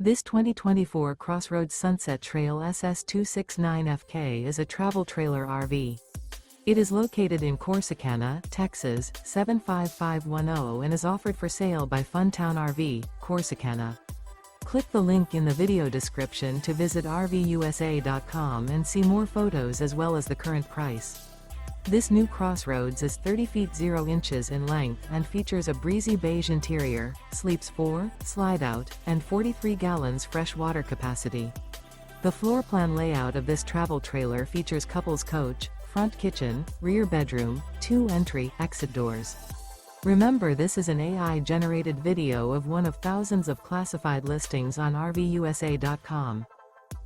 This 2024 CrossRoads Sunset Trail SS269FK is a travel trailer RV. It is located in Corsicana, Texas, 75510 and is offered for sale by Funtown RV, Corsicana. Click the link in the video description to visit RVUSA.com and see more photos as well as the current price. This new CrossRoads is 30 feet 0 inches in length and features a breezy beige interior, sleeps 4, Slideout, and 43 gallons fresh water capacity. The floor plan layout of this travel trailer features couples coach, front kitchen, rear bedroom, 2 entry/exit doors. Remember, this is an AI-generated video of one of thousands of classified listings on RVUSA.com.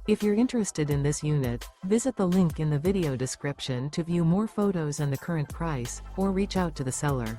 If you're interested in this unit, visit the link in the video description to view more photos and the current price, or reach out to the seller.